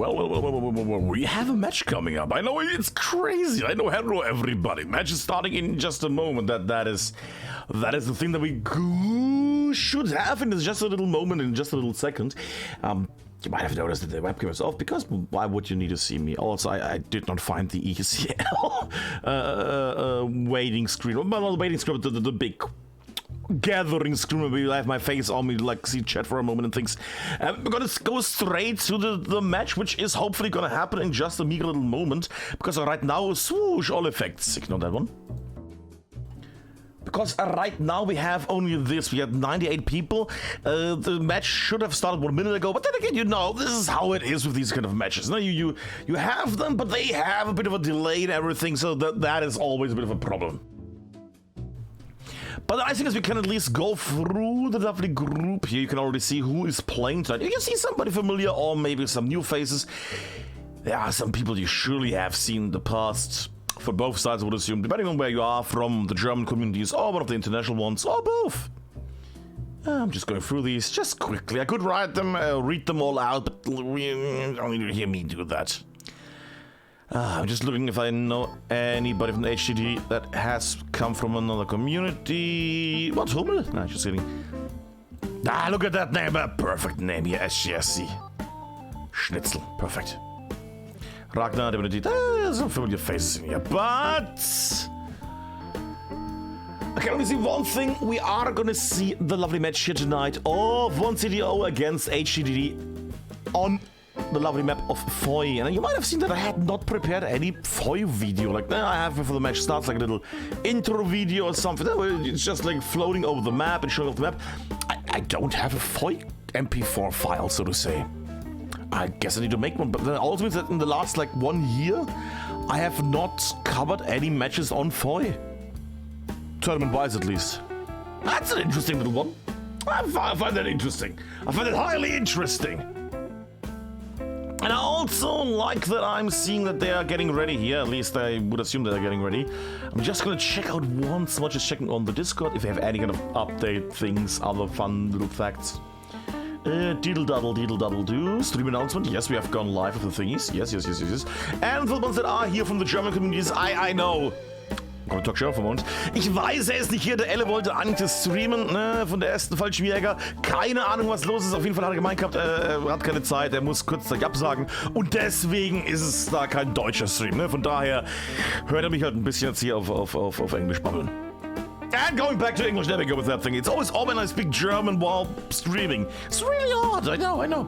Well, we have a match coming up. I know it's crazy. I know, hello everybody. Match is starting in just a moment. That is the thing that we should have in just a little moment, in just a little second. You might have noticed that the webcam is off, because why would you need to see me? Also, I did not find the ECL waiting screen. Well, not the waiting screen, but the big gathering screen where you have my face on me, like see chat for a moment and things. We're gonna go straight to the match, which is hopefully gonna happen in just a meager little moment, because right now, swoosh, all effects. Ignore that one. Because right now we have only this. We have 98 people. The match should have started 1 minute ago, but then again, you know, this is how it is with these kind of matches. Now you have them, but they have a bit of a delay and everything, so that is always a bit of a problem. But I think as we can at least go through the lovely group here, you can already see who is playing tonight. You can see somebody familiar or maybe some new faces. There are some people you surely have seen in the past. For both sides, I would assume, depending on where you are from, the German communities or one of the international ones, or both. I'm just going through these just quickly. I could read them all out, but you don't need to hear me do that. I'm just looking if I know anybody from the HTD that has come from another community. What, Hummel? Nah, just kidding. Ah, look at that name. Perfect name here, SGSC. Schnitzel. Perfect. Ragnar, there's some familiar faces in here, but I can only see one thing. We are gonna see the lovely match here tonight of 1CDO against HTD on the lovely map of FOY. And you might have seen that I had not prepared any FOY video. Like, I have before the match starts, like a little intro video or something. It's just like floating over the map and showing off the map. I don't have a FOY MP4 file, so to say. I guess I need to make one, but that also means that in the last, like, 1 year, I have not covered any matches on FOY. Tournament-wise, at least. That's an interesting little one. I find that interesting. I find it highly interesting. And I also like that I'm seeing that they are getting ready here. At least I would assume that they're getting ready. I'm just gonna check out once, much as checking on the Discord, if they have any kind of update things, other fun little facts. Deedle daddle do. Stream announcement. Yes, we have gone live with the thingies. Yes. And for the ones that are here from the German communities, I know. I'm gonna talk show for a moment. Ich weiß, er ist nicht hier. Der Elle wollte eigentlich streamen, ne, von der ersten Fallschirmjäger. Keine Ahnung, was los ist. Auf jeden Fall hat er gemeint gehabt, er hat keine Zeit. Er muss kurzzeitig absagen. Und deswegen ist es da kein deutscher Stream, ne. Von daher hört er mich halt ein bisschen jetzt hier auf Englisch babbeln. And going back to English, there we go with that thing. It's always odd when I speak German while streaming. It's really odd, I know.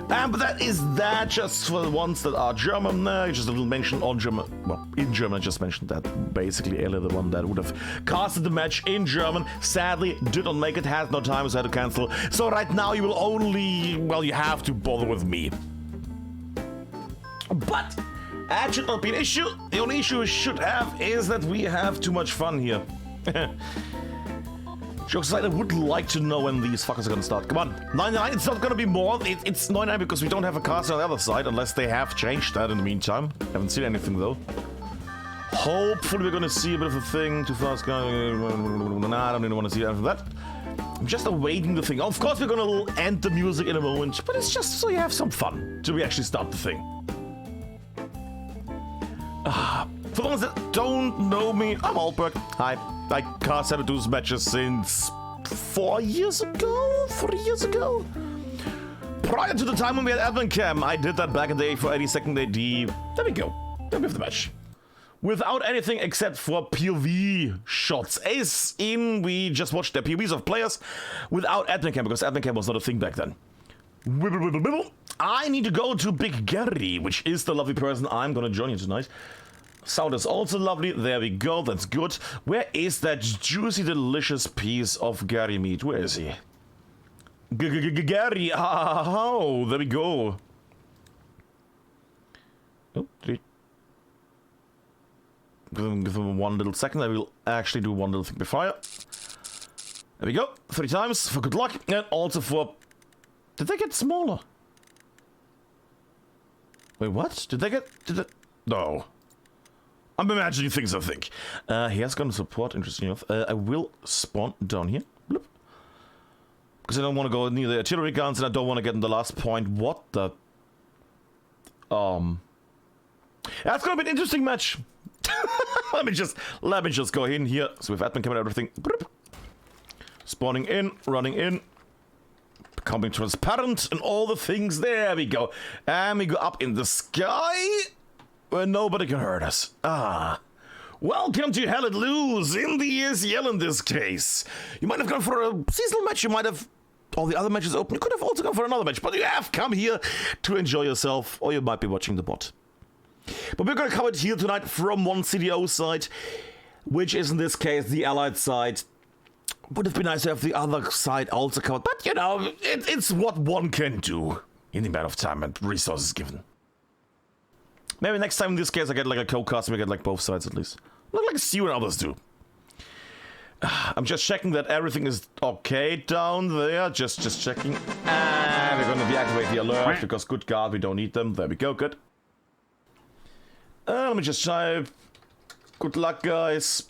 But that is that just for the ones that are German. Just a little mention on German. Well, in German, I just mentioned that. Basically, Ellie, the one that would have casted the match in German, sadly did not make it, had no time, so had to cancel. So right now you will only, well, you have to bother with me. But that should not be an issue. The only issue we should have is that we have too much fun here. Jokes aside, I would like to know when these fuckers are gonna start. Come on, 99, it's not gonna be more. It's 99 because we don't have a caster on the other side, unless they have changed that in the meantime. Haven't seen anything though. Hopefully we're gonna see a bit of a thing. 2000, nah, I don't even want to see anything of that. I'm just awaiting the thing. Of course we're gonna end the music in a moment, but it's just so you have some fun till we actually start the thing. For the ones that don't know me, I'm Altberg. Hi. I cast Xanadu's matches since 4 years ago? 3 years ago? Prior to the time when we had Admincam, I did that back in the day for 82nd AD. There we go. There we have the match. Without anything except for POV shots. As in, we just watched the POVs of players without Admincam, because Admincam was not a thing back then. I need to go to Big Gary, which is the lovely person I'm gonna join you tonight. Sound is also lovely. There we go. That's good. Where is that juicy, delicious piece of Gary meat? Where is he? Gary. Oh, there we go. Oh, give him 1 little second. I will actually do 1 little thing before. There we go. 3 times for good luck. And also for... Did they get smaller? Wait, what? Did they get... No. I'm imagining things, I think. He has got support, interesting enough. I will spawn down here. Bloop. Because I don't want to go near the artillery guns and I don't want to get in the last point. What the... That's gonna be an interesting match. let me just go in here. So with Admincam and everything. Spawning in, running in, becoming transparent, and all the things. There we go. And we go up in the sky where nobody can hurt us. Welcome to Hell It Loose in the ECL in this case. You might have gone for a seasonal match, you might have all the other matches open. You could have also gone for another match, but you have come here to enjoy yourself, or you might be watching the bot. But we're going to cover it here tonight from one CDO side, which is in this case the Allied side. Would have been nice to have the other side also covered, but you know, it's what one can do in the amount of time and resources given. Maybe next time in this case I get like a co-cast and we get like both sides at least. Not like Stu and others do. I'm just checking that everything is okay down there. Just checking. And we're gonna deactivate the alert because good God, we don't need them. There we go, good. Let me just type. Good luck, guys.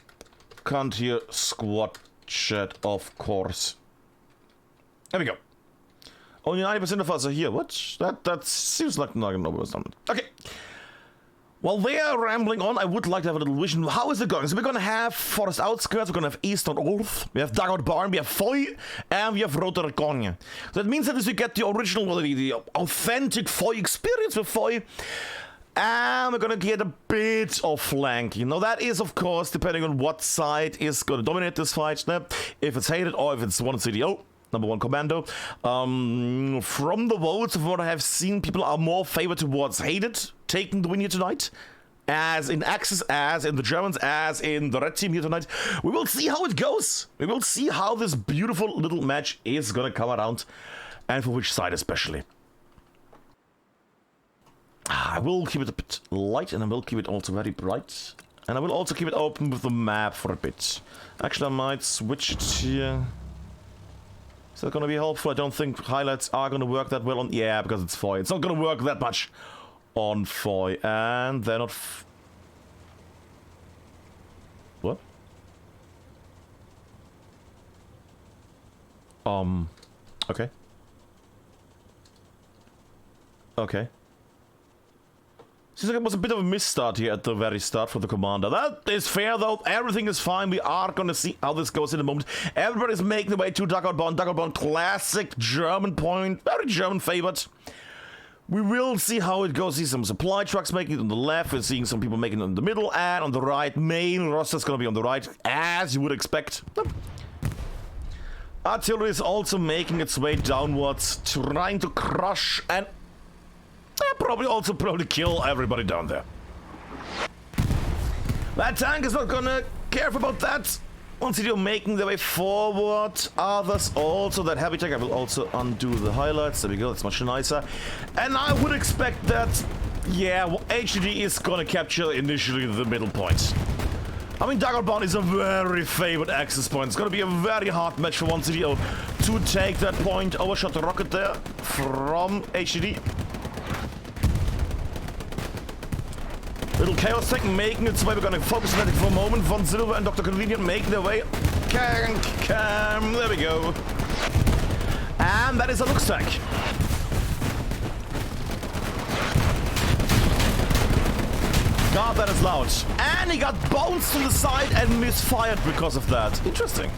Can't hear squad chat, of course. There we go. Only 90% of us are here. What? That seems like not an overstatement. Okay. While they are rambling on, I would like to have a little vision. How is it going? So we're going to have Forest Outskirts, we're going to have Eastern Earth, we have Dugout Barn, we have FOY, and we have Rotorcogne. So that means that as we get the original, well, the authentic FOY experience with FOY, and we're going to get a bit of flank. You know, that is, of course, depending on what side is going to dominate this fight. If it's hated or if it's one CDO. Number one commando. From the votes of what I have seen, people are more favored towards hated taking the win here tonight. As in Axis, as in the Germans, as in the red team here tonight. We will see how it goes. We will see how this beautiful little match is gonna come around. And for which side especially. I will keep it a bit light and I will keep it also very bright. And I will also keep it open with the map for a bit. Actually, I might switch it here. Is that going to be helpful? I don't think highlights are going to work that well on... Yeah, because it's FOY. It's not going to work that much on FOY. And they're not... What? Okay. Okay. Seems like it was a bit of a misstart here at the very start for the commander. That is fair though, everything is fine. We are gonna see how this goes in a moment. Everybody's making their way to Dugout Barn. Dugout Barn, classic German point, very German favored. We will see how it goes. See some supply trucks making it on the left. We're seeing some people making it in the middle and on the right. Main roster's gonna be on the right, as you would expect. Artillery is also making its way downwards, trying to crush and probably kill everybody down there. That tank is not gonna care about that. Once you're making their way forward, others also, that heavy tank, I will also undo the highlights. There we go, that's much nicer. And I would expect that, yeah, well, HTD is gonna capture initially the middle point. I mean, Dugout Barn is a very favored access point. It's gonna be a very hard match for one CDO to take that point. Overshot the rocket there from HTD. Little Chaos Tank making its way. We're gonna focus on that for a moment. Von Silver and Dr. Convenient making their way. There we go. And that is a Lux tank. God, that is loud. And he got bounced to the side and misfired because of that. Interesting.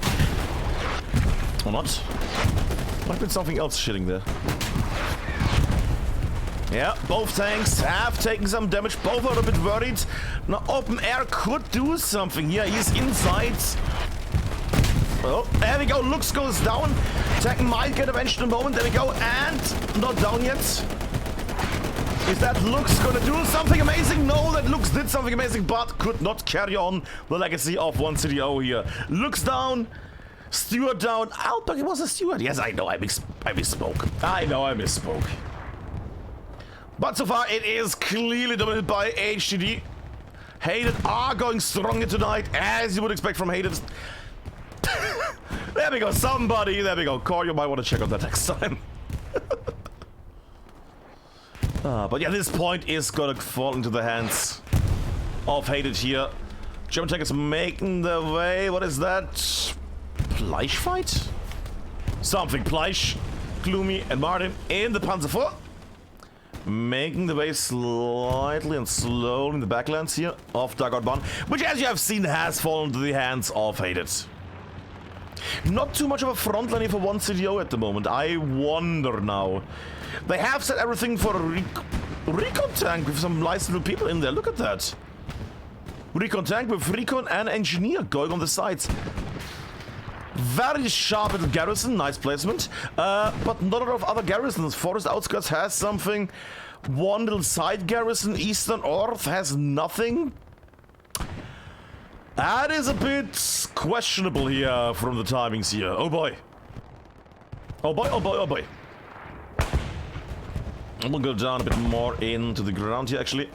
Or not. Might have been something else shitting there. Yeah, both tanks have taken some damage. Both are a bit worried. Now, open air could do something. Yeah, he's inside. Oh, there we go. Lux goes down. Tank might get avenged in a moment. There we go. And not down yet. Is that Lux gonna do something amazing? No, that Lux did something amazing, but could not carry on the legacy of one CDO here. Lux down. Steward down. Oh, but it was a Steward. Yes, I know. I misspoke. I know I misspoke. But so far, it is clearly dominated by HTD. Hated are going stronger tonight, as you would expect from Hated. There we go, somebody. There we go. Core, you might want to check out that next time. But yeah, this point is gonna fall into the hands of Hated here. German tank is making their way. What is that? Fleisch fight? Something. Fleisch, Gloomy, and Martin in the Panzer IV. making the way slightly and slowly in the backlands here of Dugout Barn, which, as you have seen, has fallen to the hands of Hated. Not too much of a front line for one CDO at the moment. I wonder now. They have set everything for a recon tank with some nice little people in there. Look at that. Recon tank with recon and engineer going on the sides. Very sharp little garrison, nice placement. But not a lot of other garrisons. Forest Outskirts has something. One little side garrison. Eastern North has nothing. That is a bit questionable here from the timings here. Oh boy. Oh boy, oh boy, oh boy. I'm gonna go down a bit more into the ground here, actually.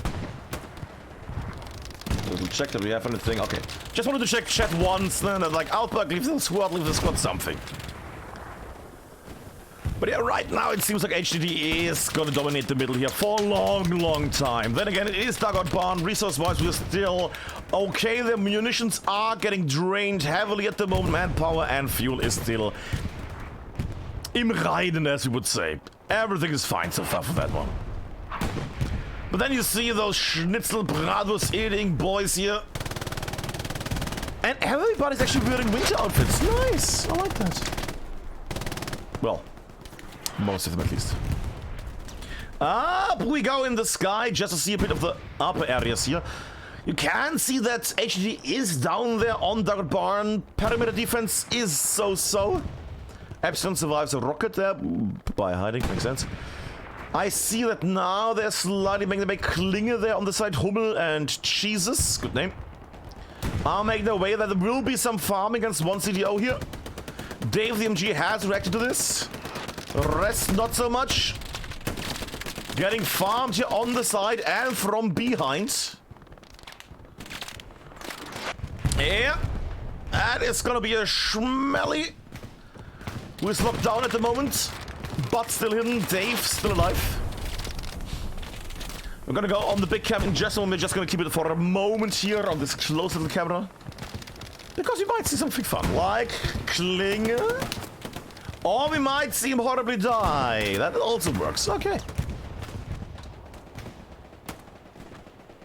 We'll check that we have anything. Okay. Just wanted to check chat once, then like, Outback, leave the squad something. But yeah, right now it seems like HTD is gonna dominate the middle here for a long time. Then again, it is Dugout Barn. Resource-wise, we're still okay. The munitions are getting drained heavily at the moment. Manpower and fuel is still im Reinen, as we would say. Everything is fine so far for that one. But then you see those Schnitzel Bratwurst eating boys here. And everybody's actually wearing winter outfits. Nice! I like that. Well, most of them at least. Up we go in the sky just to see a bit of the upper areas here. You can see that HTD is down there on Dugout Barn. Perimeter defense is so-so. Epsilon survives a rocket there by hiding, makes sense. I see that now they're slightly making the big Klinge there on the side. Hummel and Jesus, good name, are making their way. There will be some farming against one CDO here. Dave the MG has reacted to this. Rest not so much. Getting farmed here on the side and from behind. Yeah, that is gonna be a schmelly. Who is locked down at the moment, but still hidden. Dave still alive. We're gonna go on the big cam in just a moment. We're just gonna keep it for a moment here on this close little camera. Because we might see something fun, like Klinge. Or we might see him horribly die. That also works. Okay.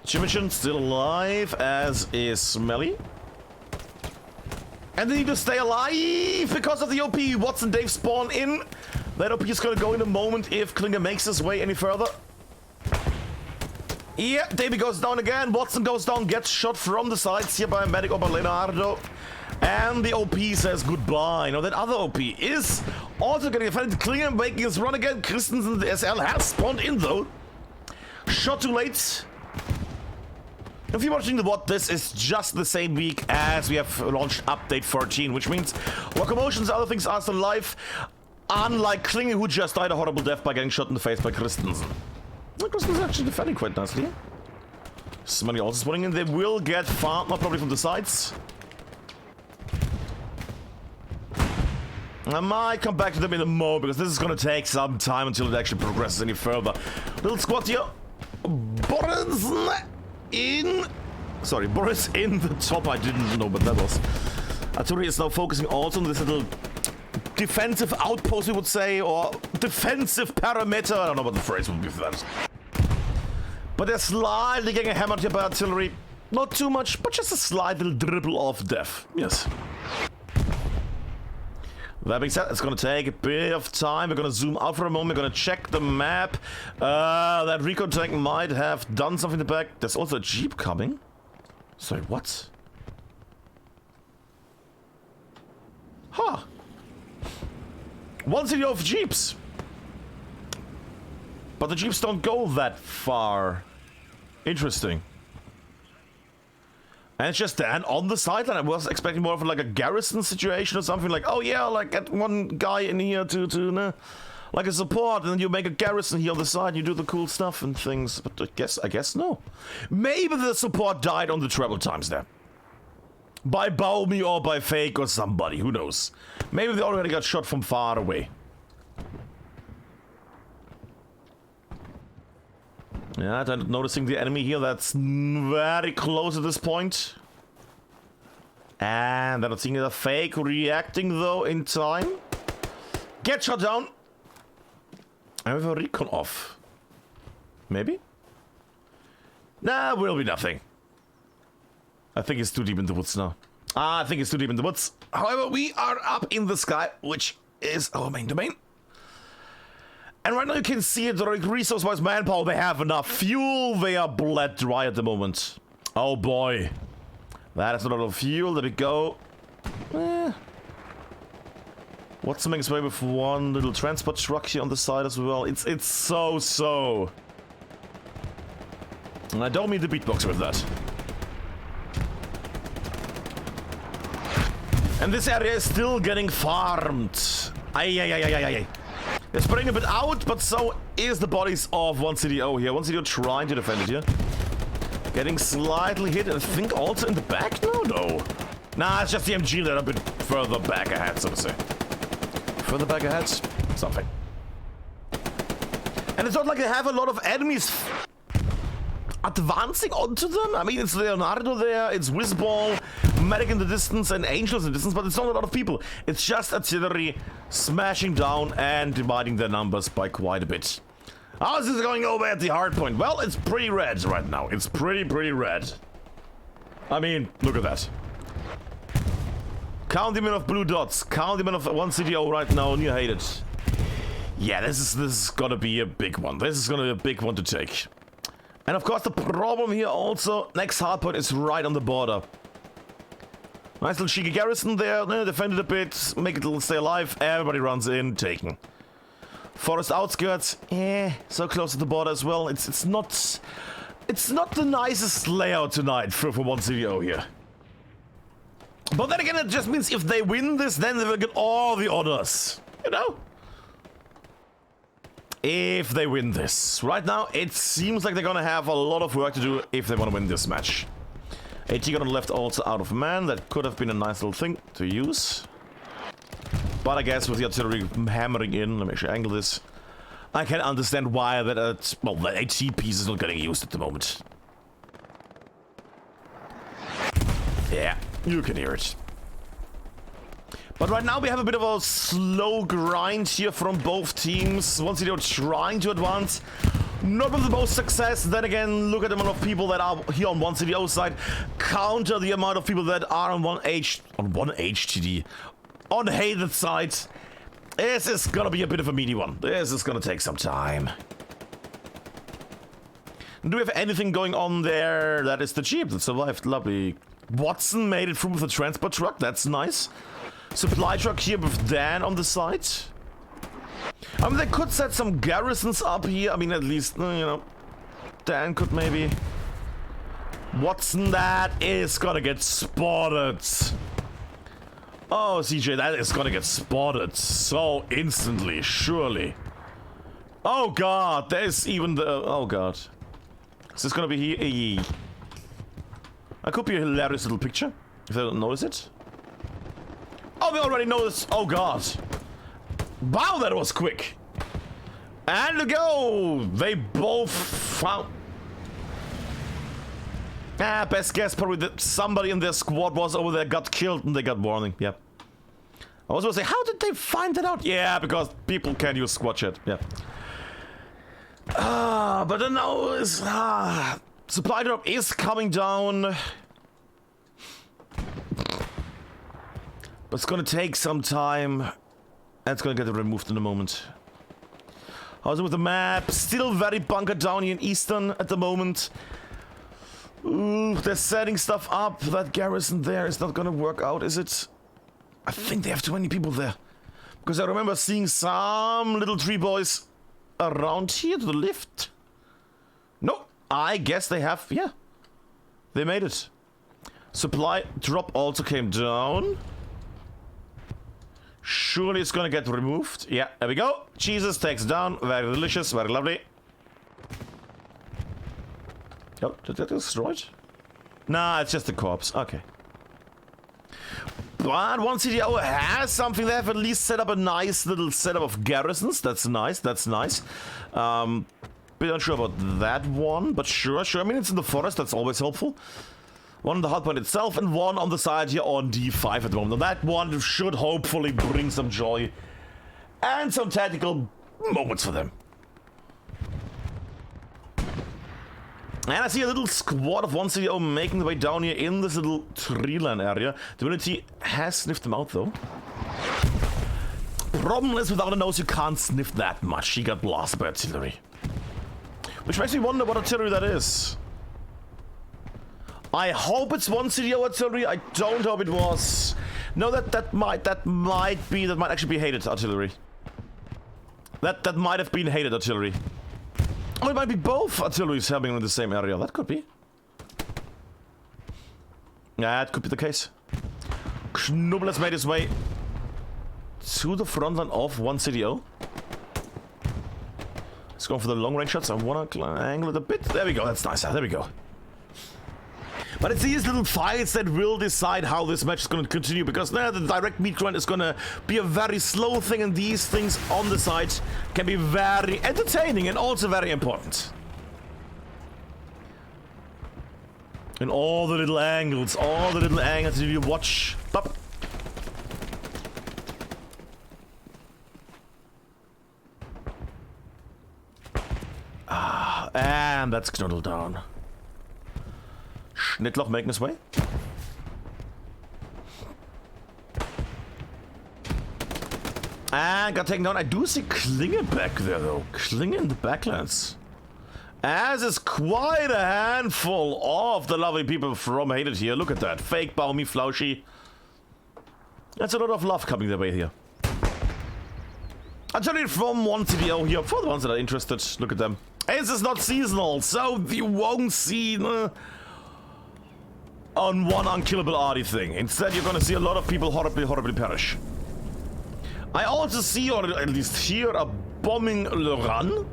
Chimichin still alive, as is Smelly. And they need to stay alive because of the OP. Watson Dave spawn in. That OP is gonna go in a moment if Klinge makes his way any further. Yeah, Davey goes down again. Watson goes down, gets shot from the sides here by Medic or by Leonardo. And the OP says goodbye. Now that other OP is also getting offended. Klinge making his run again. Christensen, the SL, has spawned in though. Shot too late. If you're watching the VOD, this is just the same week as we have launched update 14, which means locomotions and other things are still alive, unlike Klinge, who just died a horrible death by getting shot in the face by Christensen. Well, Christensen is actually defending quite nicely. Somebody also spawning in. They will get farmed, not probably from the sides. I might come back to them in a moment, because this is going to take some time until it actually progresses any further. Little squad here. Boris in the top. I didn't know what that was. Artillery is now focusing also on this little defensive outpost, we would say, or defensive parameter. I don't know what the phrase would be for that. But they're slightly getting hammered here by artillery. Not too much, but just a slight little dribble of death. Yes. That being said, it's gonna take a bit of time. We're gonna zoom out for a moment. We're gonna check the map. That recon tank might have done something in the back. There's also a jeep coming. Sorry, what? Huh. One city of jeeps. But the jeeps don't go that far. Interesting. And it's just then on the sideline. I was expecting more of like a garrison situation or something, like, oh yeah, like get one guy in here to like a support, and then you make a garrison here on the side and you do the cool stuff and things. But I guess no. Maybe the support died on the travel times there. By Baumi or by Fake or somebody, who knows. Maybe they already got shot from far away. Yeah, noticing the enemy here that's very close at this point. And then I'm seeing the Fake reacting though in time. Get shot down. I have a recon off. Maybe? Nah, will be nothing. I think it's too deep in the woods now. I think it's too deep in the woods. However, we are up in the sky, which is our main domain. And right now you can see it, resource-wise manpower, they have enough fuel. They are bled dry at the moment. Oh boy. That is not a lot of fuel. There we go. What's making its way with one little transport truck here on the side as well? It's so. And I don't mean the beatbox with that. And this area is still getting farmed. Ay. They're spreading a bit out, but so is the bodies of 1CDO here. 1CDO trying to defend it here. Getting slightly hit, I think also in the back? No. Nah, it's just the MG that are a bit further back ahead, so to say. Further back ahead? Something. And it's not like they have a lot of enemies advancing onto them. I mean, it's Leonardo there, it's Whizball, Medic in the distance, and Angels in the distance, but it's not a lot of people. It's just artillery smashing down and dividing their numbers by quite a bit. How is this going over at the hard point? Well, it's pretty red right now. It's pretty red. I mean, look at that. Count the amount of blue dots. Count the amount of 1CDO right now, and you hate it. Yeah, this is gonna be a big one. This is gonna be a big one to take. And of course, the problem here also, next hardpoint is right on the border. Nice little cheeky garrison there, defended a bit, make it stay alive. Everybody runs in, taken. Forest outskirts, so close to the border as well. It's not the nicest layout tonight for 1CDO here. But then again, it just means if they win this, then they will get all the honors, you know? If they win this. Right now, it seems like they're gonna have a lot of work to do if they want to win this match. AT got on the left also out of man. That could have been a nice little thing to use. But I guess with the artillery hammering in, let me actually angle this. I can understand why that, the AT piece is not getting used at the moment. Yeah, you can hear it. But right now we have a bit of a slow grind here from both teams. 1CDO trying to advance. Not with the most success. Then again, look at the amount of people that are here on 1CDO side. Counter the amount of people that are on one HTD. On hated side. This is gonna be a bit of a meaty one. This is gonna take some time. Do we have anything going on there? That is the Jeep that survived. Lovely. Watson made it through with the transport truck. That's nice. Supply truck here with Dan on the side. I mean, they could set some garrisons up here. I mean, at least, you know, Dan could maybe. Watson, that is gonna get spotted. Oh, CJ, that is gonna get spotted so instantly, surely. Oh god, there's even the... Oh god. Is this gonna be here? That could be a hilarious little picture, if they don't notice it. Oh, we already know this. Oh god. Wow, that was quick. And to go. They both found... best guess probably that somebody in their squad was over there, got killed, and they got warning. Yeah. I was gonna say, how did they find that out? Yeah, because people can use squad chat. Yeah. But then now is... supply drop is coming down. But it's gonna take some time. And it's gonna get removed in a moment. How's it with the map? Still very bunkered down here in Eastern at the moment. Ooh, they're setting stuff up. That garrison there is not gonna work out, is it? I think they have too many people there. Because I remember seeing some little tree boys around here to the left. No, I guess they have, yeah. They made it. Supply drop also came down. Surely it's gonna get removed. Yeah, there we go. Jesus takes down. Very delicious, very lovely. Oh, did that get destroyed? Nah, it's just a corpse. Okay. But 1CDO has something. They have at least set up a nice little setup of garrisons. That's nice, that's nice. Bit unsure about that one, but sure. I mean, it's in the forest, that's always helpful. One on the hardpoint itself, and one on the side here on D5 at the moment. And that one should hopefully bring some joy and some tactical moments for them. And I see a little squad of 1CDO making the way down here in this little tree line area. Divinity has sniffed them out though. Problem is, without a nose, you can't sniff that much. He got blasted by artillery. Which makes me wonder what artillery that is. I hope it's 1CDO artillery. I don't hope it was. No, that might actually be hated artillery. That might have been hated artillery. Oh, it might be both artilleries happening in the same area. That could be. Yeah, it could be the case. Knubbel has made his way to the front line of 1CDO. Let's go for the long range shots. I want to angle it a bit. There we go. That's nice. There we go. But it's these little fights that will decide how this match is going to continue, because now the direct meat grind is going to be a very slow thing, and these things on the side can be very entertaining and also very important. And all the little angles if you watch. Bop. Ah, and that's Knuddle down. Schnittloch making his way. And got taken down. I do see Klinge back there though. Klinge in the backlands. As is quite a handful of the lovely people from Hated here. Look at that. Fake Baumi Flauschi. That's a lot of love coming their way here. Actually from 1CDO here. For the ones that are interested, look at them. This is not seasonal, so you won't see on one unkillable arty thing. Instead, you're gonna see a lot of people horribly perish. I also see, or at least hear, a bombing run,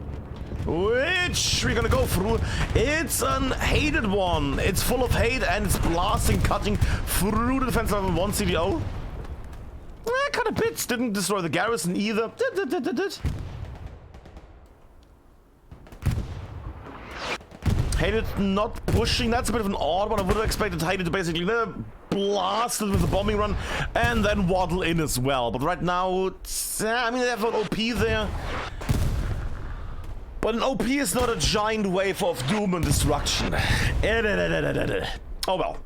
which we're gonna go through. It's an hated one. It's full of hate and it's blasting, cutting through the defense level 1CDO. Cut a bit. Didn't destroy the garrison either. Did. Hated not pushing. That's a bit of an odd one. I would have expected Hated to basically blast it with a bombing run and then waddle in as well. But right now, I mean, they have an OP there. But an OP is not a giant wave of doom and destruction. Oh well.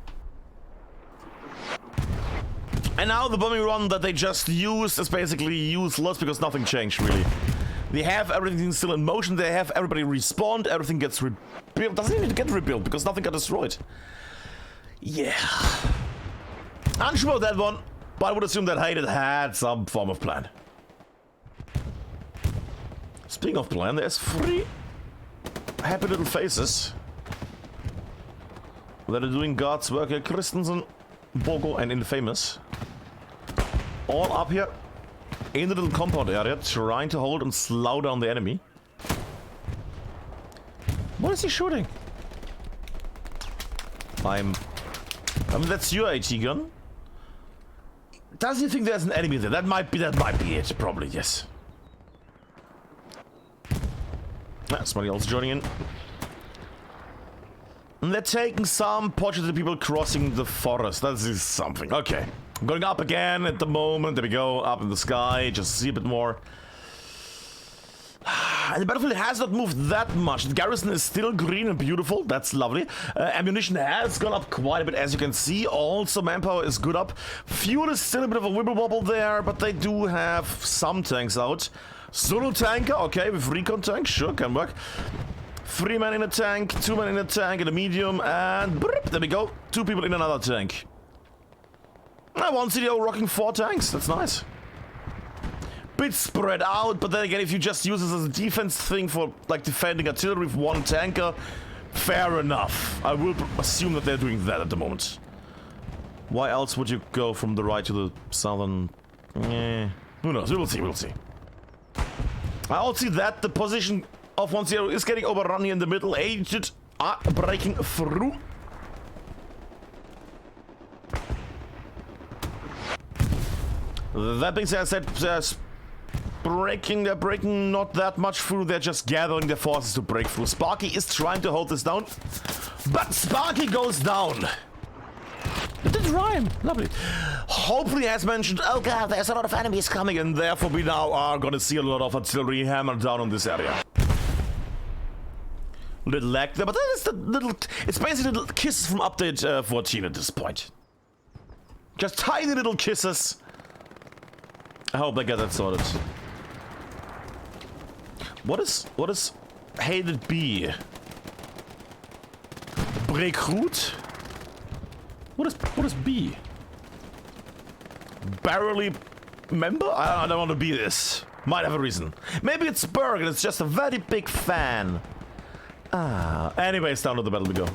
And now the bombing run that they just used is basically useless because nothing changed really. They have everything still in motion, they have everybody respawned, everything gets rebuilt. Doesn't even get rebuilt because nothing got destroyed. Yeah. Unsure about that one, but I would assume that Hated had some form of plan. Speaking of plan, there's 3 happy little faces that are doing God's work here. Christensen, Bogo, and Infamous. All up here in the little compound area, trying to hold and slow down the enemy. What is he shooting? I mean, that's your AT gun. Does he think there's an enemy there? That might be it. Probably, yes. Somebody else joining in. And they're taking some portraits of people crossing the forest. That is something. Okay. I'm going up again at the moment. There we go. Up in the sky. Just see a bit more. And the battlefield has not moved that much. The garrison is still green and beautiful. That's lovely. Ammunition has gone up quite a bit, as you can see. Also, manpower is good up. Fuel is still a bit of a wibble wobble there, but they do have some tanks out. Solo tanker, okay, with recon tank, sure, can work. 3 men in a tank, 2 men in a tank, in a medium, and brrp, there we go. 2 people in another tank. 1CDO rocking 4 tanks, that's nice. Bit spread out, but then again, if you just use this as a defense thing for like defending artillery with 1 tanker, fair enough. I will assume that they're doing that at the moment. Why else would you go from the right to the southern? Who knows? We will see. We'll see. I also see that the position of 1-0 is getting overrun here in the middle. Aged are breaking through. That being said, they're breaking not that much through. They're just gathering their forces to break through. Sparky is trying to hold this down, but Sparky goes down. It did rhyme. Lovely. Hopefully, as mentioned, oh god, there's a lot of enemies coming, and therefore we now are gonna see a lot of artillery hammered down on this area. Little lag there, but that is the little... It's basically little kisses from update 14 at this point. Just tiny little kisses. I hope they get that sorted. What is HTD? Recruit? What is B? Barely member? I don't want to be this. Might have a reason. Maybe it's Berg and it's just a very big fan. Anyways, down to the battle we go.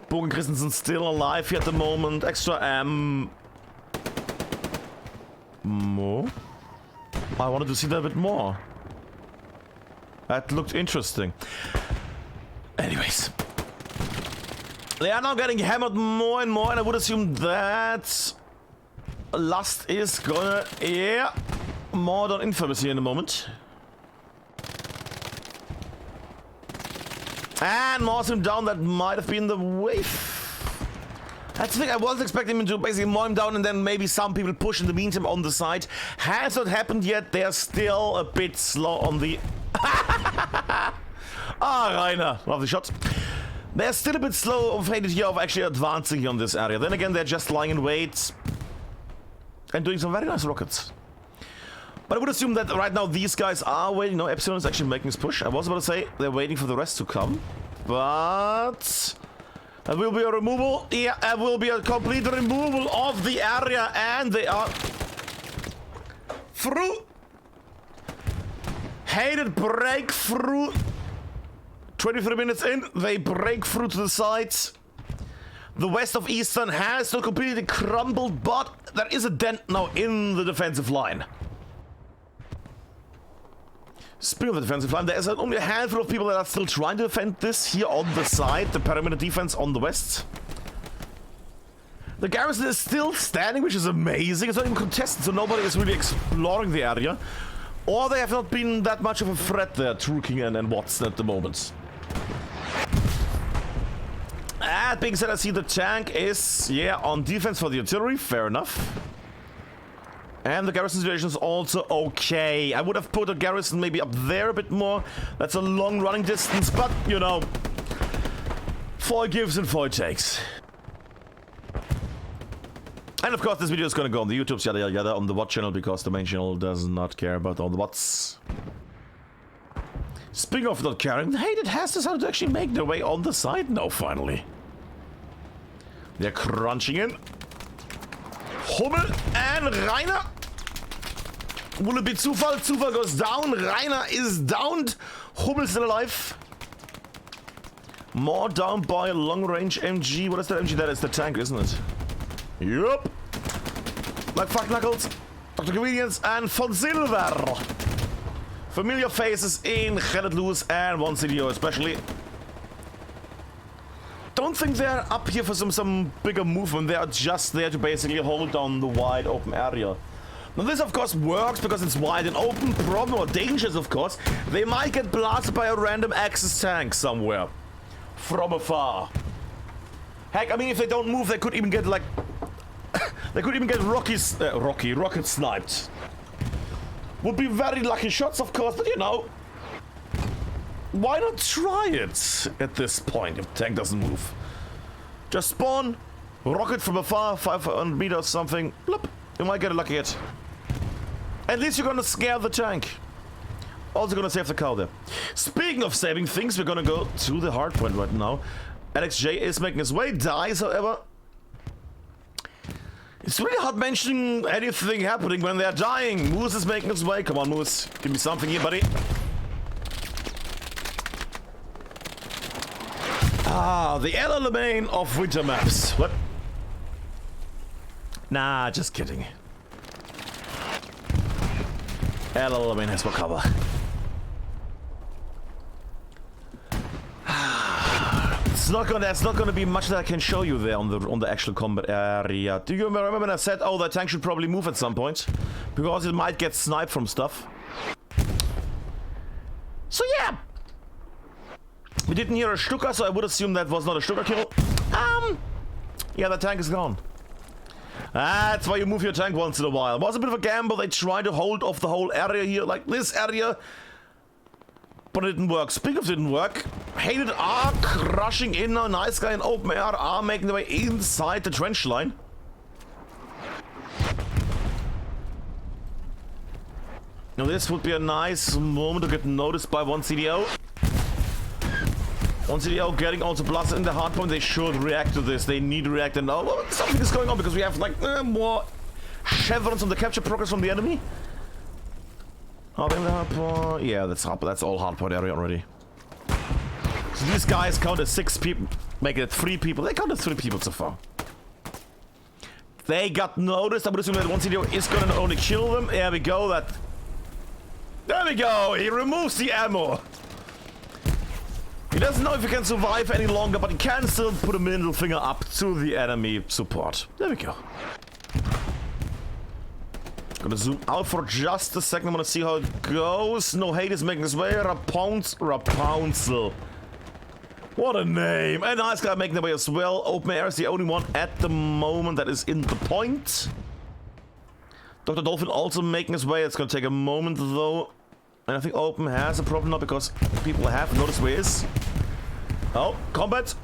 Bogen Christensen still alive here at the moment. Extra more. I wanted to see that a bit more. That looked interesting. Anyways. They are now getting hammered more and more, and I would assume that Lust is gonna... Yeah. More than Infamous here in a moment. And Morse him down, that might have been the wave. That's the thing, I wasn't expecting him to basically mow him down and then maybe some people push in the meantime on the side. Has not happened yet, they're still a bit slow on the... Rainer, lovely shot. They're still a bit slow of HTD here of actually advancing here on this area. Then again, they're just lying in wait and doing some very nice rockets. But I would assume that right now these guys are waiting. No, Epsilon is actually making his push. I was about to say they're waiting for the rest to come. But... there will be a removal. Yeah, there will be a complete removal of the area. And they are... through. HTD breakthrough. 23 minutes in, they break through to the sides. The west of Eastern has still completely crumbled, but there is a dent now in the defensive line. Speaking of the defensive line, there is only a handful of people that are still trying to defend this here on the side, the perimeter defense on the west. The garrison is still standing, which is amazing. It's not even contested, so nobody is really exploring the area. Or they have not been that much of a threat there, Truking and Watson at the moment. That being said, I see the tank is, yeah, on defense for the artillery. Fair enough. And the garrison situation is also okay. I would have put a garrison maybe up there a bit more. That's a long running distance, but, you know, FOY gives and FOY takes. And of course, this video is going to go on the YouTube's yada yada yada on the bot channel because the main channel does not care about all the bots. Speaking of not caring, HTD has decided to actually make their way on the side now, finally. They're crunching in. Hummel and Rainer. Will it be Zufall? Zufall goes down. Rainer is downed. Hummel still alive. More down by a long-range MG. What is that MG? That is the tank, isn't it? Yup. Like fuck knuckles. Dr. Convenience and Von Silver. Familiar faces in Genet Lewis and one CDO especially. Don't think they're up here for some bigger movement. They are just there to basically hold down the wide open area. Now this of course works because it's wide and open. Problem or dangers of course. They might get blasted by a random Axis tank somewhere. From afar. Heck, I mean if they don't move they could even get like... they could even get rocket sniped. Would be very lucky shots of course, but you know... why not try it at this point if the tank doesn't move? Just spawn, rocket from afar, 500 meters something, bloop, you might get a lucky hit. At least you're gonna scare the tank. Also gonna save the cow there. Speaking of saving things, we're gonna go to the hard point right now. LXJ is making his way, dies however. It's really hard mentioning anything happening when they're dying. Moose is making his way, come on Moose, give me something here buddy. Ah, the Alamein of winter maps. What? Nah, just kidding. Alamein has more cover. There's not gonna be much that I can show you there on the actual combat area. Do you remember when I said, oh, that tank should probably move at some point? Because it might get sniped from stuff. So yeah! We didn't hear a Stuka, so I would assume that was not a Stuka kill. Yeah, the tank is gone. That's why you move your tank once in a while. It was a bit of a gamble. They tried to hold off the whole area here, like this area. But it didn't work. Speaking of didn't work, Hated are crushing in now. Nice guy and Open Air are making their way inside the trench line. Now this would be a nice moment to get noticed by one CDO. One CDO getting also blasted in the hard point. They should react to this. They need to react and know well, something is going on because we have like more chevrons on the capture progress from the enemy. Oh, they have the hard point. Yeah, that's all hard point area already. So these guys counted 6 people, making it 3 people. They counted 3 people so far. They got noticed. I would assume that one CDO is gonna only kill them. There we go. There we go. He removes the ammo. He doesn't know if he can survive any longer, but he can still put a middle finger up to the enemy support. There we go. Gonna zoom out for just a second. I'm gonna see how it goes. No Hate is making his way. Rapunzel. What a name. And Nice Guy making their way as well. Open Air is the only one at the moment that is in the point. Dr. Dolphin also making his way. It's gonna take a moment though. And I think Open has a problem now because people have noticed where he is. Oh, combat.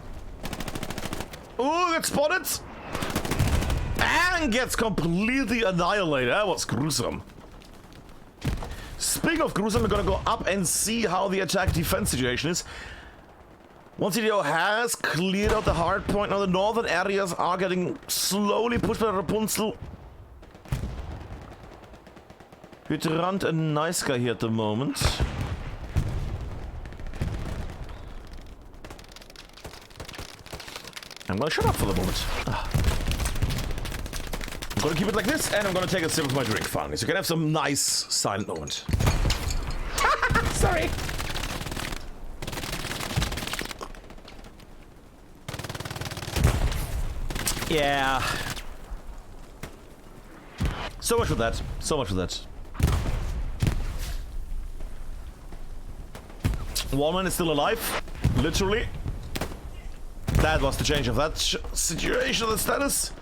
Ooh, gets spotted. And gets completely annihilated. That was gruesome. Speaking of gruesome, we're gonna go up and see how the attack defense situation is. One CDO has cleared out the hard point. Now the northern areas are getting slowly pushed by Rapunzel. Hydrant and Nice Guy here at the moment. I'm gonna shut up for the moment. I'm gonna keep it like this, and I'm gonna take a sip of my drink finally, so you can have some nice silent moment. Sorry. Yeah. So much for that. So much for that. One man is still alive, literally. That was the change of that situation, the status.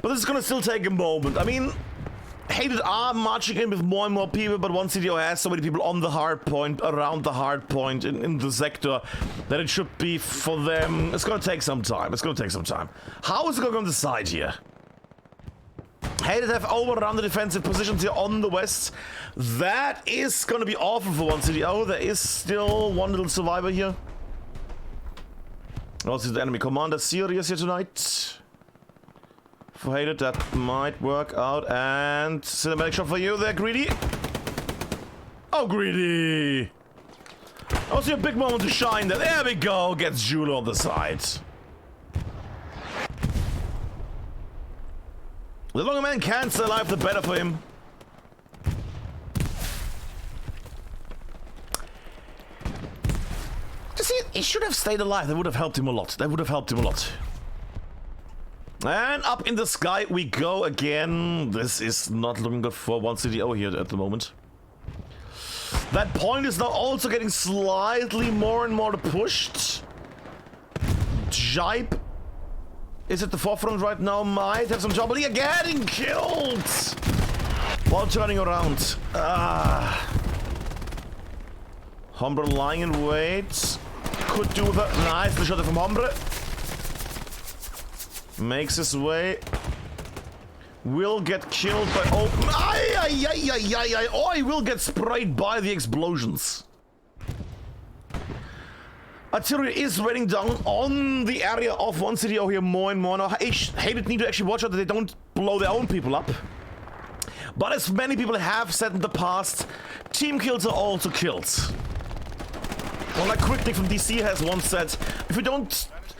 But this is gonna still take a moment. I mean, Hated are marching in with more and more people, but one CDO has so many people on the hard point, around the hard point, in the sector, that it should be for them. It's gonna take some time. It's gonna take some time. How is it gonna go on the side here? Hated have overrun the defensive positions here on the west. That is gonna be awful for one CDO. There is still one little survivor here. Also the enemy commander serious here tonight. For Hated, that might work out. And cinematic shot for you there, Greedy. Oh, Greedy! Also a big moment to shine there. There we go. Gets Jula on the side. The longer man can stay alive, the better for him. You see, he should have stayed alive. That would have helped him a lot. That would have helped him a lot. And up in the sky we go again. This is not looking good for one CDO here at the moment. That point is now also getting slightly more and more pushed. Jipe is at the forefront right now. Might have some trouble here. Getting killed while turning around. Hombre lying in wait. Could do that. Nice shot from Hombre. Makes his way. Will get killed by Open. Oh, he will get sprayed by the explosions. Artillery is raining down on the area of one CDO here more and more. Now, Hated need to actually watch out that they don't blow their own people up. But as many people have said in the past, team kills are also kills. Well, like Quickly from DC has once said,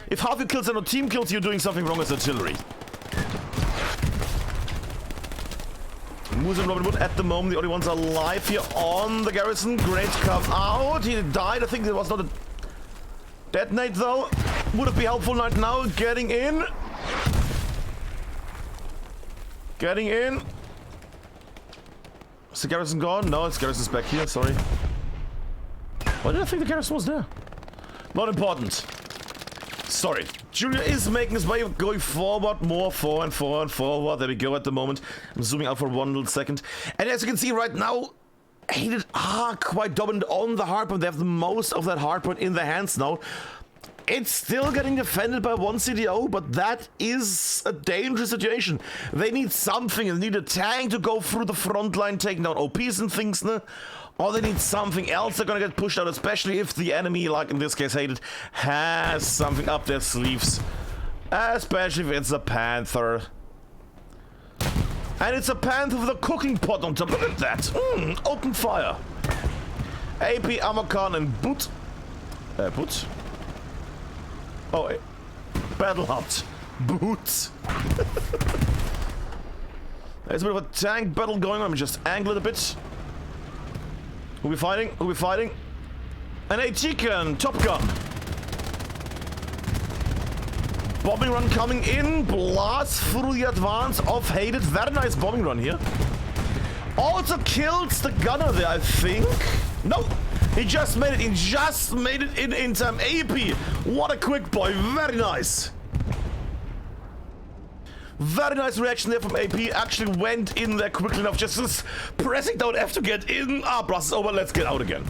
if half your kills are not team kills, you're doing something wrong as artillery. Moose and Robin Hood at the moment, the only ones alive here on the garrison. Great come out. He died. I think it was not a detonate though. Would it be helpful right now? Getting in. Getting in. Is the garrison gone? No, it's garrison's back here. Sorry. Why did I think the garrison was there? Not important. Sorry. Julia is making his way, going forward, more forward and forward. There we go at the moment. I'm zooming out for one little second. And as you can see right now, Hated are quite dominant on the hardpoint. They have the most of that hardpoint in their hands now. It's still getting defended by one CDO, but that is a dangerous situation. They need something. They need a tank to go through the front line, taking down OPs and things, ne? Or they need something else. They're gonna get pushed out, especially if the enemy, like in this case Hated, has something up their sleeves. Especially if it's a Panther. And it's a Panther with a cooking pot on top. Look at that. Open fire. AP, Admincam, and Boot. Boot? Oh, Battle Hut. Boot. There's a bit of a tank battle going on. Let me just angle it a bit. Who we fighting? Who we fighting? An AT-Can, Top Gun. Bombing run coming in. Blast through the advance of Hated. Very nice bombing run here. Also kills the gunner there, I think. No, he just made it. He just made it in time. AP. What a quick boy. Very nice. Very nice reaction there from AP. Actually went in there quickly enough. Just pressing down F to get in. Ah, blast is over. Let's get out again.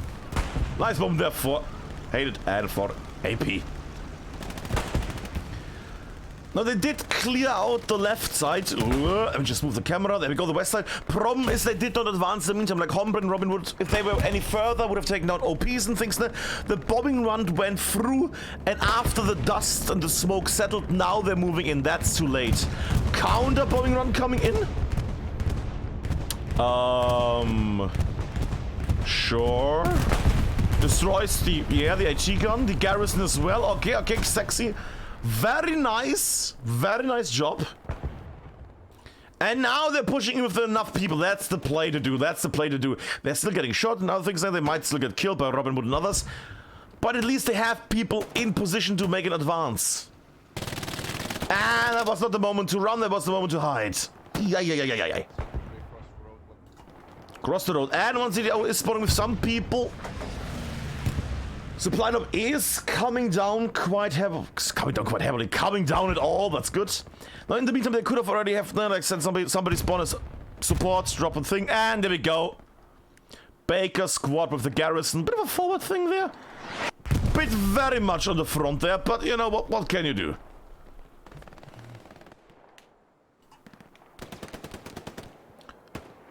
Nice bomb there for Hated and for AP. Now they did clear out the left side. Let me just move the camera. There we go, the west side. Problem is they did not advance in the meantime. Like Hombre and Robin Wood, if they were any further, would have taken out OPs and things. The bombing run went through, and after the dust and the smoke settled, now they're moving in. That's too late. Counter bombing run coming in. Sure. Destroys the AT gun, the garrison as well. Okay, sexy. Very nice job. And now they're pushing in with enough people. That's the play to do. That's the play to do. They're still getting shot and other things. They might still get killed by Robin Wood and others. But at least they have people in position to make an advance. And that was not the moment to run. That was the moment to hide. Yeah. Cross the road. And one CDO is spawning with some people. Supply drop is coming down quite heavily. Coming down at all. That's good. Now, in the meantime, they could have already have, like, sent somebody spawn as support, drop a thing, and there we go. Baker squad with the garrison. Bit of a forward thing there. Bit very much on the front there, but you know what can you do?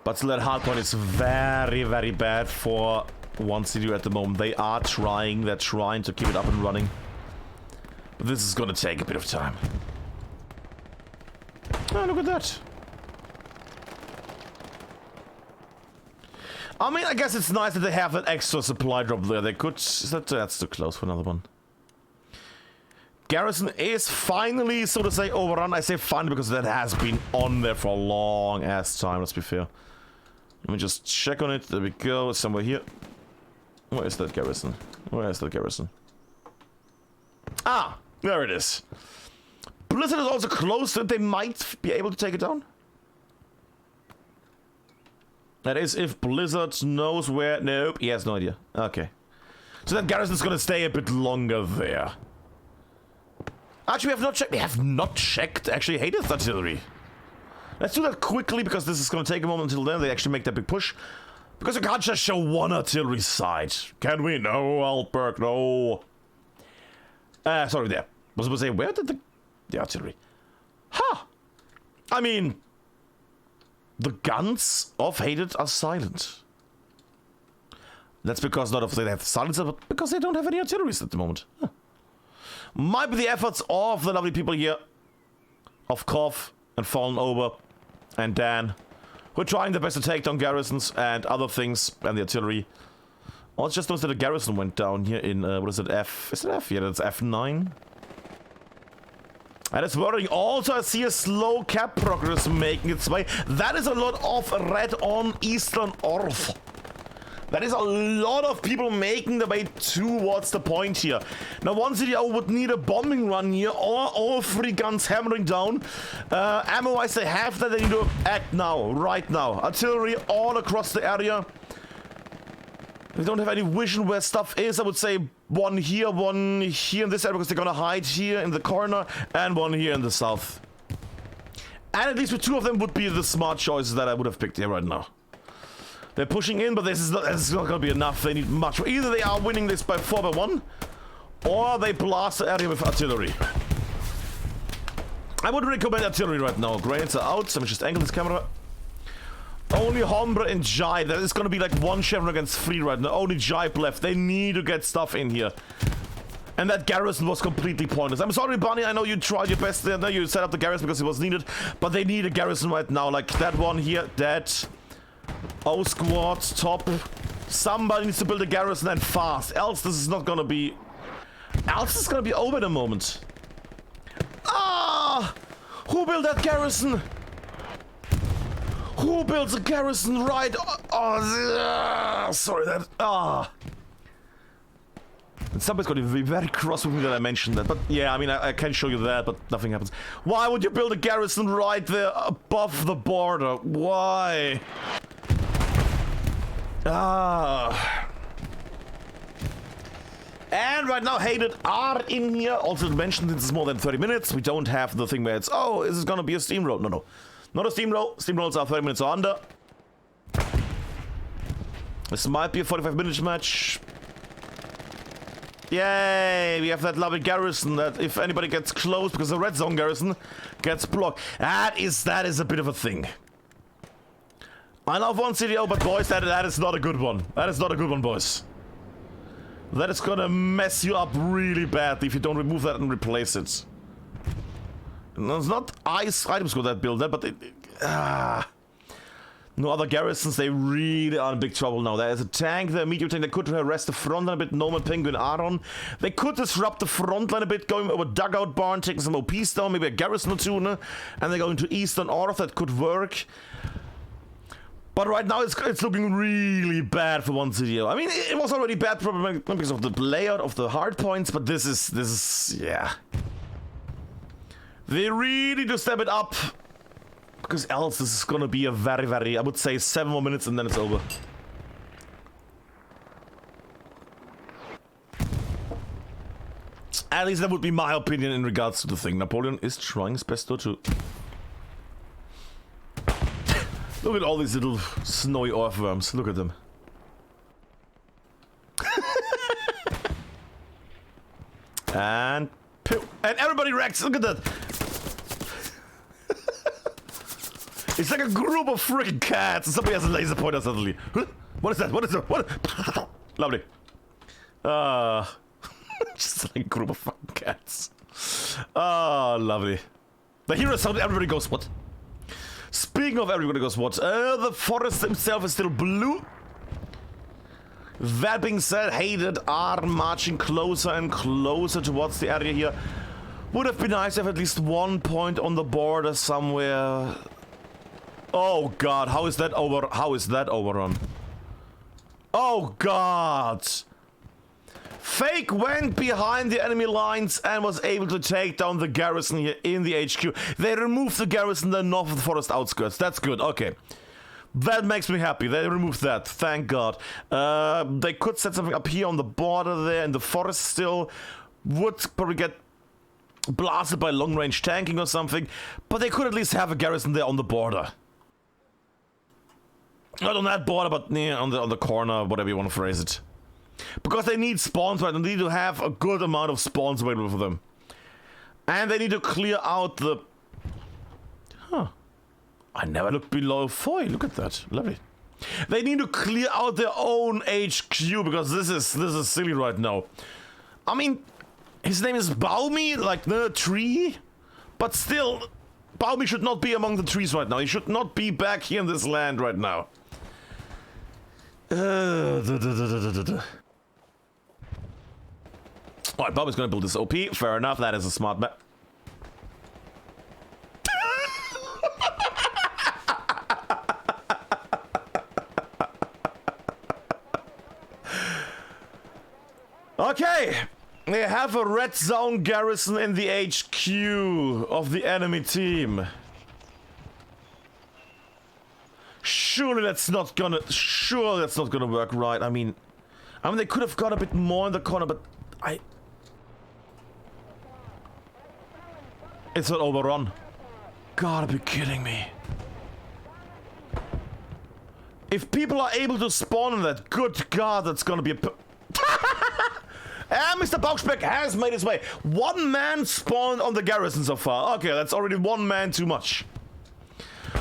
But still, that hardpoint is very bad for one CDU at the moment. They're trying to keep it up and running. But this is gonna take a bit of time. Oh, look at that. I mean, I guess it's nice that they have that extra supply drop there. They could... That's too close for another one. Garrison is finally, so to say, overrun. I say finally because that has been on there for a long ass time, let's be fair. Let me just check on it. There we go. It's somewhere here. Where is that garrison? Where is that garrison? Ah! There it is. Blizzard is also close, so they might be able to take it down. That is, if Blizzard knows where... Nope, he has no idea. Okay. So that garrison's gonna stay a bit longer there. Actually, we have not checked actually Hated's artillery. Let's do that quickly, because this is gonna take a moment until then they actually make that big push. Because we can't just show one artillery side. Can we? No, Alberg, no. Sorry, there. Was supposed to say, where did the artillery? Ha! I mean, the guns of Hated are silent. That's because not only they have silencer, but because they don't have any artilleries at the moment. Huh. Might be the efforts of the lovely people here. Of Kov and Fallen Over and Dan. We're trying their best to take down garrisons and other things and the artillery. Oh, it's just noticed that the garrison went down here in, what is it, F? Is it F? Yeah, that's F9. And it's worrying. Also, I see a slow cap progress making its way. That is a lot of red on Eastern Orth. That is a lot of people making their way towards the point here. Now, one CDO would need a bombing run here, or all three guns hammering down. Ammo-wise, they have that. They need to act now, right now. Artillery all across the area. They don't have any vision where stuff is. I would say one here in this area, because they're gonna hide here in the corner, and one here in the south. And at least with two of them would be the smart choices that I would have picked here right now. They're pushing in, but this is not going to be enough. They need much. Either they are winning this by 4-1, or they blast the area with artillery. I would recommend artillery right now. Grenades are out. Let me just angle this camera. Only Hombre and Jive. That is going to be like 1 Chevron against 3 right now. Only Jive left. They need to get stuff in here. And that garrison was completely pointless. I'm sorry, Bunny. I know you tried your best there. You set up the garrison because it was needed. But they need a garrison right now. Like that one here. That. O squad. Top. Somebody needs to build a garrison and fast. Else this is not going to be... Else it's going to be over in a moment. Ah! Who built that garrison? Who builds a garrison right? Sorry, that. And somebody's going to be very cross with me that I mentioned that. But yeah, I mean, I can show you that, but nothing happens. Why would you build a garrison right there above the border? Why? And right now, Hated are in here. Also mentioned this is more than 30 minutes. We don't have the thing where it's, oh, is this gonna be a steamroll? No. Not a steamroll. Steamrolls are 30 minutes or under. This might be a 45-minute match. Yay! We have that lovely garrison that if anybody gets close, because the red zone garrison gets blocked. That is a bit of a thing. I love one CDO, but boys, that is not a good one. That is not a good one, boys. That is gonna mess you up really badly if you don't remove that and replace it. And it's not ice items with that build, but no other garrisons, they really are in big trouble now. There's a tank, the meteor tank that could harass the front line a bit, Norman, Penguin, Aaron. They could disrupt the front line a bit, going over Dugout Barn, taking some OPs down, maybe a garrison or two, no? And they're going to Eastern Orth, that could work. But right now it's looking really bad for one CDO. I mean, it was already bad probably because of the layout of the hard points, but this is, yeah. They really need to step it up. Because else this is gonna be a very, I would say 7 more minutes and then it's over. At least that would be my opinion in regards to the thing. Napoleon is trying his best though to... Look at all these little snowy earthworms. Look at them. And... And everybody wrecks. Look at that. It's like a group of freaking cats. And somebody has a laser pointer suddenly. Huh? What is that? What is that? What? Lovely. Just like a group of fucking cats. Lovely. The hero sound, everybody goes, what? Speaking of everybody goes, what? The forest himself is still blue. That being said, Hated are marching closer and closer towards the area here. Would have been nice to have at least 1 point on the border somewhere. Oh god, how is that overrun? Oh god! Fake went behind the enemy lines and was able to take down the garrison here in the HQ. They removed the garrison then north of the forest outskirts. That's good, okay. That makes me happy. They removed that, thank god. They could set something up here on the border there in the forest still. Would probably get blasted by long-range tanking or something. But they could at least have a garrison there on the border. Not on that border, but yeah, on the corner, whatever you want to phrase it. Because they need spawns, right? They need to have a good amount of spawns available for them. And they need to clear out the... Huh. I never looked below FOY. Look at that. Lovely. They need to clear out their own HQ, because this is silly right now. I mean, his name is Baumi, like the tree. But still, Baumi should not be among the trees right now. He should not be back here in this land right now. Alright, Bob is gonna build this OP. Fair enough, that is a smart bet. Okay, they have a red zone garrison in the HQ of the enemy team. Surely that's not gonna work, right? I mean they could have got a bit more in the corner, but it's not overrun. Gotta be kidding me. If people are able to spawn in that, good God, that's gonna be a... And Mr. Bauchspeck has made his way. One man spawned on the garrison so far. Okay, that's already one man too much.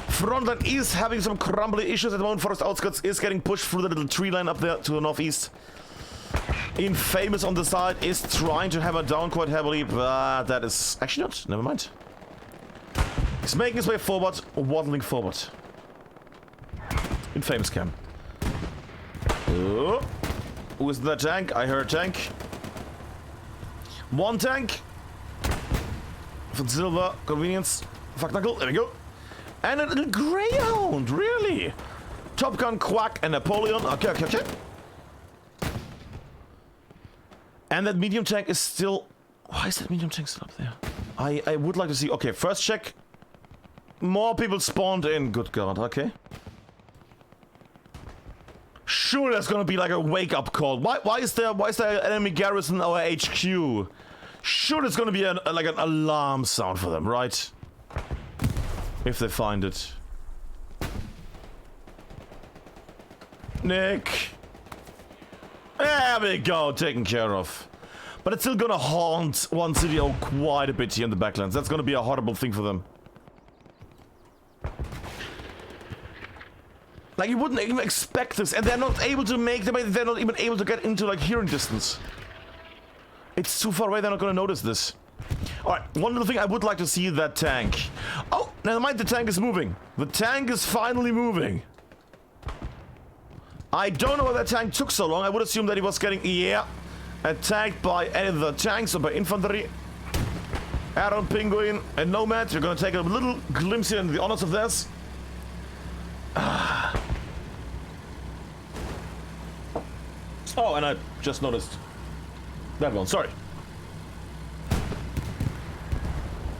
Frontline is having some crumbly issues at the moment. Forest Outskirts is getting pushed through the little tree line up there to the northeast. Infamous on the side is trying to hammer down quite heavily, but that is... Actually not, never mind. He's making his way forward, waddling forward. Infamous cam. Oh. Who is that tank? I heard a tank. One tank. For silver, convenience. Fuck knuckle, there we go. And a little greyhound, really? Top Gun, Quack, and Napoleon. Okay, okay, okay. And that medium tank is still... Why is that medium tank still up there? I would like to see... Okay, first check. More people spawned in. Good God, okay. Sure, there's gonna be like a wake-up call. Why is there enemy garrison in our HQ? Sure, there's gonna be like an alarm sound for them, right? If they find it. Nick. There we go, taken care of. But it's still gonna haunt one city quite a bit here in the backlands. That's gonna be a horrible thing for them. Like, you wouldn't even expect this, and they're not able to make them, they're not even able to get into, like, hearing distance. It's too far away, they're not gonna notice this. Alright, one little thing I would like to see that tank. Oh, never mind, the tank is moving. The tank is finally moving. I don't know why that tank took so long. I would assume that he was getting, attacked by either tanks or by infantry. Aaron, Penguin, and Nomad, you're gonna take a little glimpse here into the honors of this. Oh, and I just noticed that one. Sorry.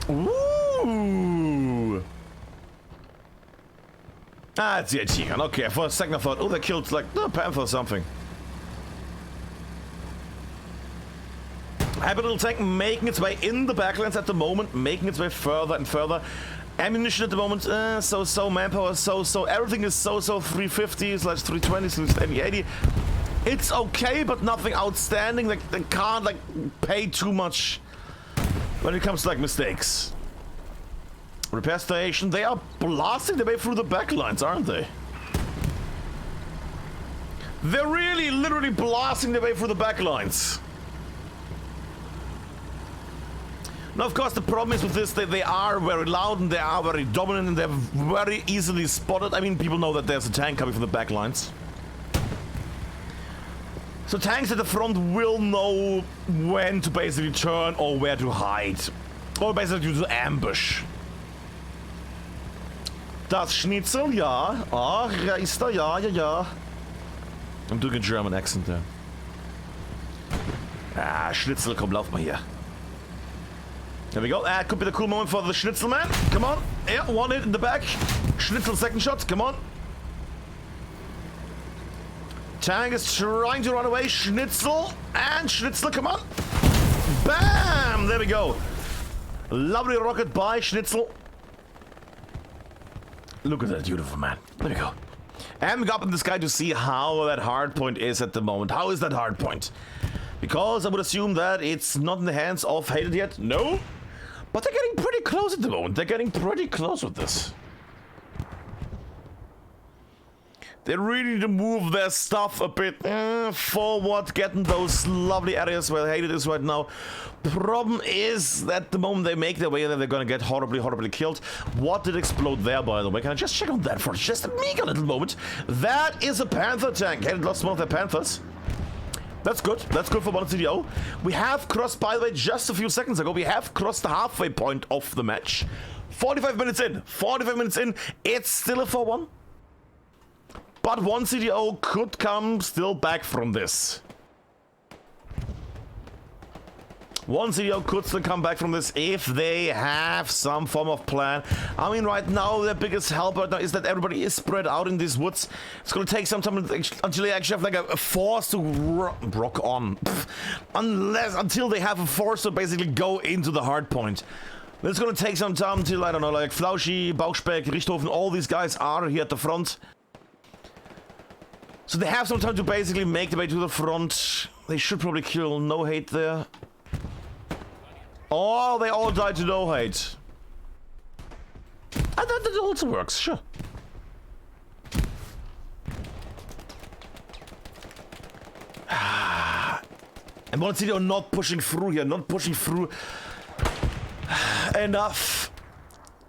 Ooh. Ah, it's the HT. Okay, for a second I thought, oh, they killed like the Panther or something. Happy little tank making its way in the backlands at the moment, making its way further and further. Ammunition at the moment, so manpower, so everything is so 350/320/80. It's okay, but nothing outstanding. Like, they can't like pay too much when it comes to like mistakes. Repair station, they are blasting their way through the backlines, aren't they? They're really literally blasting their way through the backlines. Now, of course, the problem is with this that they are very loud and they are very dominant and they're very easily spotted. I mean, people know that there's a tank coming from the back lines. So tanks at the front will know when to basically turn or where to hide. Or basically to ambush. Das Schnitzel, ja. Ah, Reister, ja. I'm doing a German accent there. Ah, Schnitzel, komm, lauf mal hier. There we go. That could be the cool moment for the Schnitzel man. Come on. Yeah, one hit in the back. Schnitzel second shot. Come on. Tank is trying to run away. Schnitzel. And Schnitzel, come on. Bam! There we go. Lovely rocket by Schnitzel. Look at that beautiful man. There we go. And we got up in the sky to see how that hard point is at the moment. How is that hard point? Because I would assume that it's not in the hands of Hated yet. No. But they're getting pretty close at the moment. They're getting pretty close with this. They really need to move their stuff a bit forward, getting those lovely areas where Hated is right now. Problem is that the moment they make their way there, they're gonna get horribly, horribly killed. What did explode there, by the way? Can I just check on that for just a meager little moment? That is a Panther tank. Hated lost one of their Panthers. That's good. That's good for one CDO. We have crossed, by the way, just a few seconds ago, we have crossed the halfway point of the match. 45 minutes in. 45 minutes in. It's still a 4-1. But one CDO could come still back from this. One CDO could still come back from this if they have some form of plan. I mean, right now, their biggest help right now is that everybody is spread out in these woods. It's going to take some time until they actually have like a force to rock on. Until they have a force to basically go into the hard point. It's going to take some time until, I don't know, like Flauschi, Bauchspeck, Richthofen, all these guys are here at the front. So they have some time to basically make their way to the front. They should probably kill No Hate there. Oh, they all died to No Hate. And that also works, sure. And once they're not pushing through here, not pushing through enough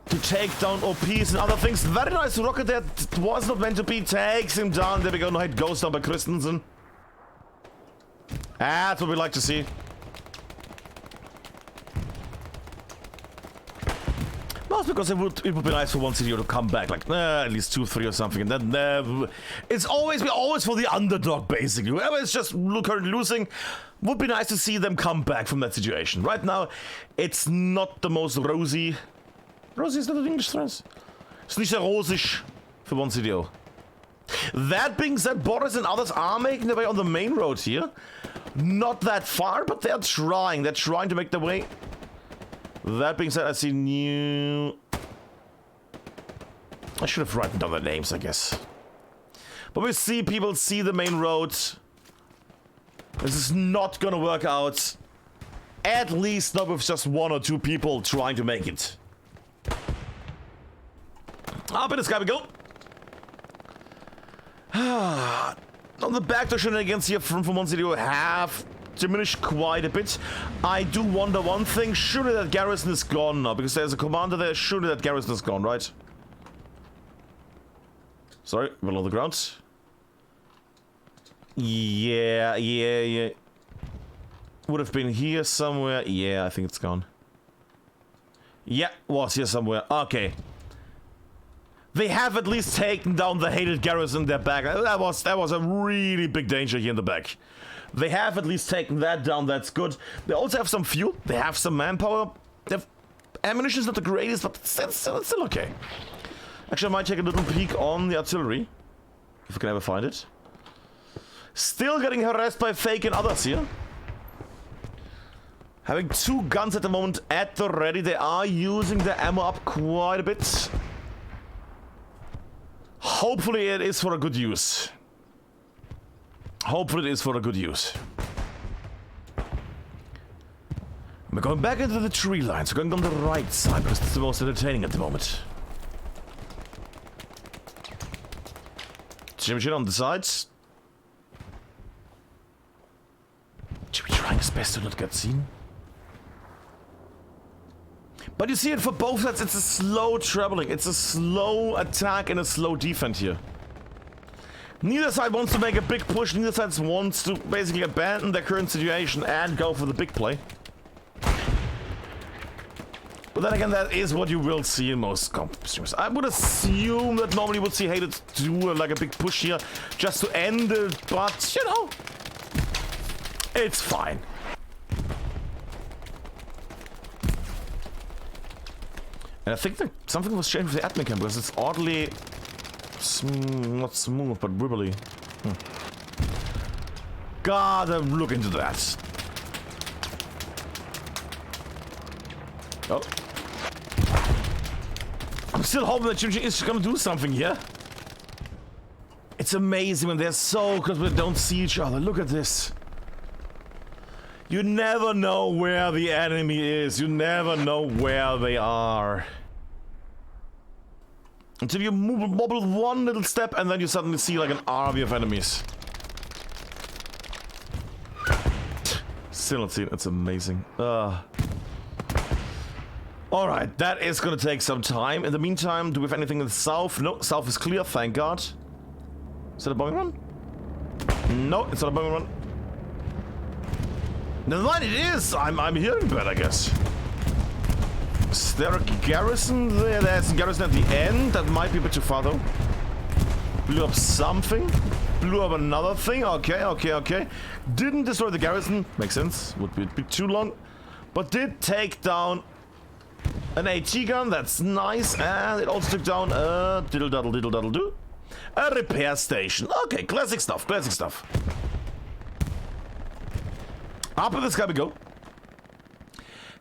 to take down OPs and other things. Very nice rocket that was not meant to be. Takes him down. There we go. No Hate goes down by Christensen. That's what we like to see. Not because it would be nice for one CDO to come back, like at least 2-3 or something, and then we're always for the underdog basically. Whoever is just currently losing, would be nice to see them come back from that situation. Right now, it's not the most rosy. Rosy is not an English phrase. It's nicht sehr rosig for one CDO. That being said, Boris and others are making their way on the main road here. Not that far, but they're trying. They're trying to make their way. That being said, I see new... I should have written down the names, I guess. But we see people see the main road. This is not gonna work out. At least not with just 1 or 2 people trying to make it. Up in the sky we go. On the backdoor shenanigans here from Monsidio have diminished quite a bit. I do wonder one thing. Surely that garrison is gone now, because there's a commander there. Surely that garrison is gone, right? Sorry, below the ground. Yeah. Would have been here somewhere. Yeah, I think it's gone. Yeah, was here somewhere. Okay. They have at least taken down the hated garrison in their back. That was a really big danger here in the back. They have at least taken that down. That's good. They also have some fuel. They have some manpower. Ammunition is not the greatest, but it's still okay. Actually, I might take a little peek on the artillery, if I can ever find it. Still getting harassed by Fake and others here. Having 2 guns at the moment at the ready. They are using the ammo up quite a bit. Hopefully it is for a good use. Hopefully it is for a good use. We're going back into the tree lines. We're going on the right side because it's the most entertaining at the moment. Jimmy on the sides. Jimmy trying his best to not get seen. But you see it for both sides. It's a slow traveling. It's a slow attack and a slow defense here. Neither side wants to make a big push. Neither side wants to basically abandon their current situation and go for the big play. But then again, that is what you will see in most comp streams. I would assume that normally you would see Hated do like a big push here just to end it, but you know, it's fine. And I think that something was changed with the Admincam because it's oddly not smooth, but wibbly. Gotta look into that. Oh. I'm still hoping that Jimmy is gonna do something here. It's amazing when they're so close but they don't see each other. Look at this. You never know where the enemy is. You never know where they are. Until you wobble one little step and then you suddenly see like an army of enemies. Still not seen. It's amazing. Alright, that is gonna take some time. In the meantime, do we have anything in the south? No, south is clear, thank God. Is that a bombing run? No, it's not a bombing run. Never mind, it is! I'm hearing that, I guess. Is there a garrison there? There's a garrison at the end. That might be a bit too far, though. Blew up something. Blew up another thing. Okay. Didn't destroy the garrison. Makes sense. Would be a bit too long. But did take down an AT gun. That's nice. And it also took down a diddle-daddle-do. A repair station. Okay, classic stuff. Up in the sky we go.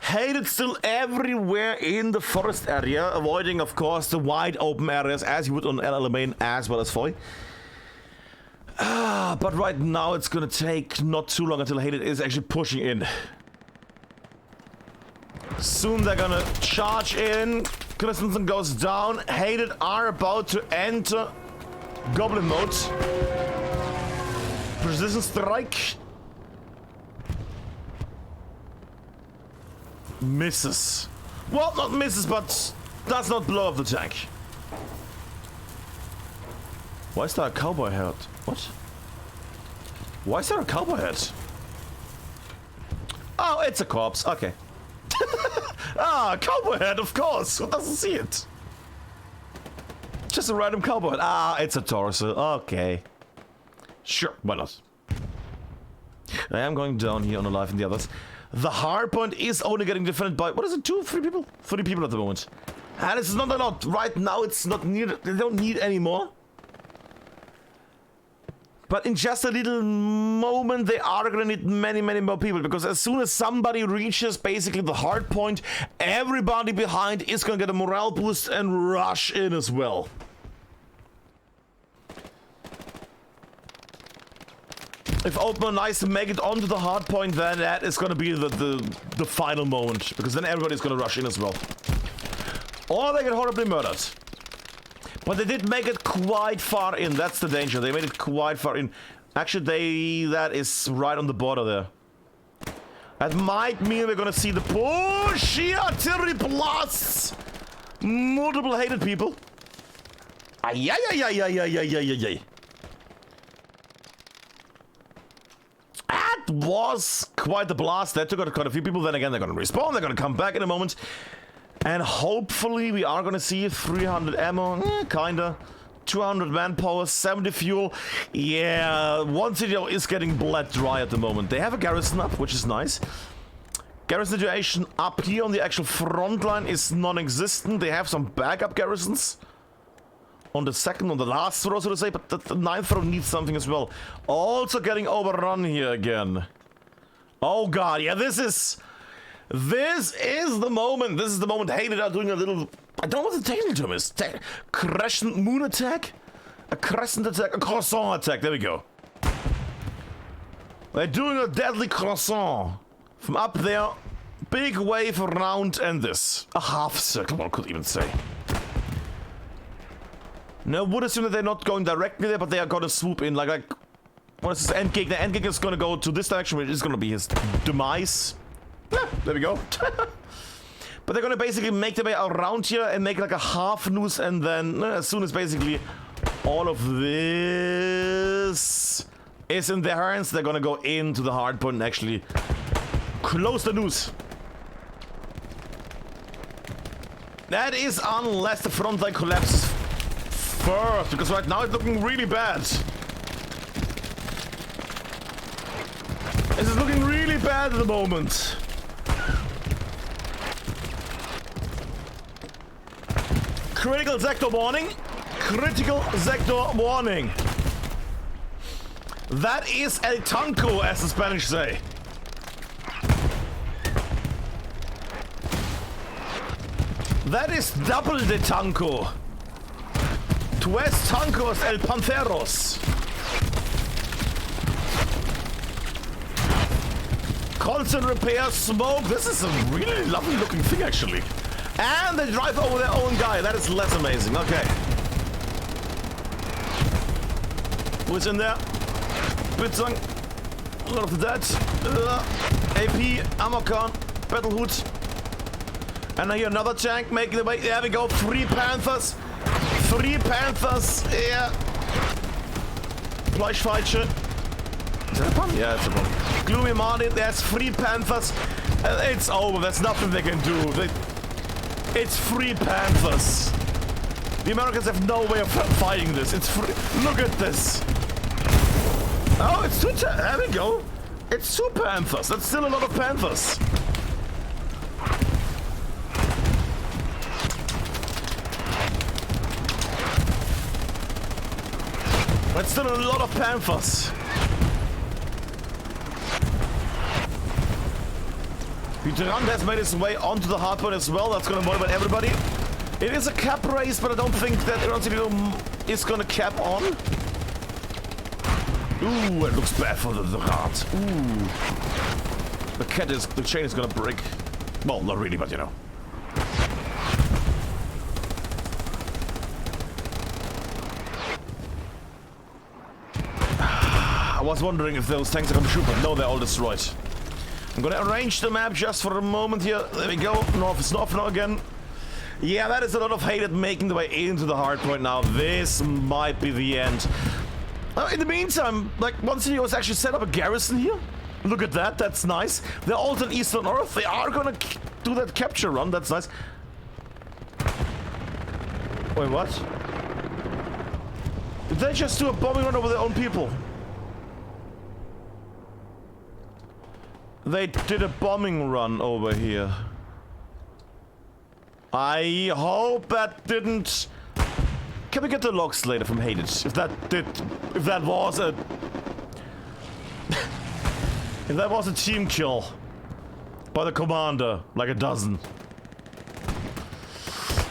Hated still everywhere in the forest area, avoiding, of course, the wide open areas as you would on LL main as well as FOY. But right now it's gonna take not too long until HTD is actually pushing in. Soon they're gonna charge in. Christensen goes down. HTD are about to enter Goblin mode. Precision strike. Misses. Well, not misses, but does not blow up the tank. Why is there a cowboy head? What? Why is there a cowboy head? Oh, it's a corpse. Okay. Ah, cowboy head, of course. Who doesn't see it? Just a random cowboy head. Ah, it's a torso. Okay. Sure, why not? I am going down here on the life and the others. The hardpoint is only getting defended by, what is it, 2, 3 people? 3 people at the moment. And this is not a lot. Right now it's not needed. They don't need any more. But in just a little moment, they are gonna need many, many more people. Because as soon as somebody reaches basically the hard point, everybody behind is gonna get a morale boost and rush in as well. If Open Nice make it onto the hard point, then that is gonna be the final moment. Because then everybody's gonna rush in as well. Or they get horribly murdered. But they did make it quite far in. That's the danger. They made it quite far in. Actually, that is right on the border there. That might mean we're gonna see the push here. Artillery blasts. Multiple HTD people. Ay, ay, ay, ay, ay, ay, ay, ay, ay. That was quite the blast. That took out quite a few people. Then again, they're gonna respawn. They're gonna come back in a moment. And hopefully we are gonna see 300 ammo, kinda. 200 manpower, 70 fuel. Yeah, one CDO is getting bled dry at the moment. They have a garrison up, which is nice. Garrison situation up here on the actual front line is non-existent. They have some backup garrisons. On the second, on the last row, so to say, but the ninth row needs something as well. Also getting overrun here again. Oh god, yeah, this is the moment. This is the moment HTD are doing a little, I don't know what the technical term is. Crescent moon attack? A crescent attack? A croissant attack. There we go. They're doing a deadly croissant. From up there, big wave around and this. A half circle, one could even say. Now, I would assume that they're not going directly there, but they are going to swoop in like what is this end gig? The end gig is going to go to this direction, which is going to be his demise. Yeah, there we go. But they're gonna basically make their way around here and make like a half noose, and then as soon as basically all of this is in their hands, they're gonna go into the hard point and actually close the noose. That is unless the front line collapses first, because right now it's looking really bad. This is looking really bad at the moment. Critical sector warning. Critical sector warning. That is el tanco, as the Spanish say. That is double de tanco. Tres tancos el panceros. Constant repair, smoke. This is a really lovely looking thing, actually. And they drive over their own guy. That is less amazing. Okay. Who's in there? Blitzung. A lot of the dead. AP, ammo can, battle hood. And now here another tank making the way. There we go. 3 Panthers. 3 Panthers. Yeah. Fleischfeitsche. Is that a bomb? Yeah, it's a bomb. Gloomy Martin. There's 3 Panthers. It's over. There's nothing they can do. It's 3 Panthers. The Americans have no way of fighting this. It's free. Look at this. Oh, it's 2. There we go. It's 2 Panthers. That's still a lot of Panthers. That's still a lot of Panthers. Durand has made his way onto the hardpoint as well. That's going to motivate everybody. It is a cap race, but I don't think that Iran is going to cap on. Ooh, it looks bad for the rat. Ooh. The chain is gonna break. Well, not really, but you know. I was wondering if those tanks are gonna shoot, but no, they're all destroyed. I'm gonna arrange the map just for a moment here. There we go. North is north now again. Yeah, that is a lot of hated making the way into the hard point now. This might be the end. In the meantime, like, one city was actually set up a garrison here. Look at that, that's nice. They're all to the east and north. They are gonna do that capture run, that's nice. Wait, what? Did they just do a bombing run over their own people? They did a bombing run over here. I hope that didn't... Can we get the logs later from Hated? If that was a... if that was a team kill by the commander, like a dozen.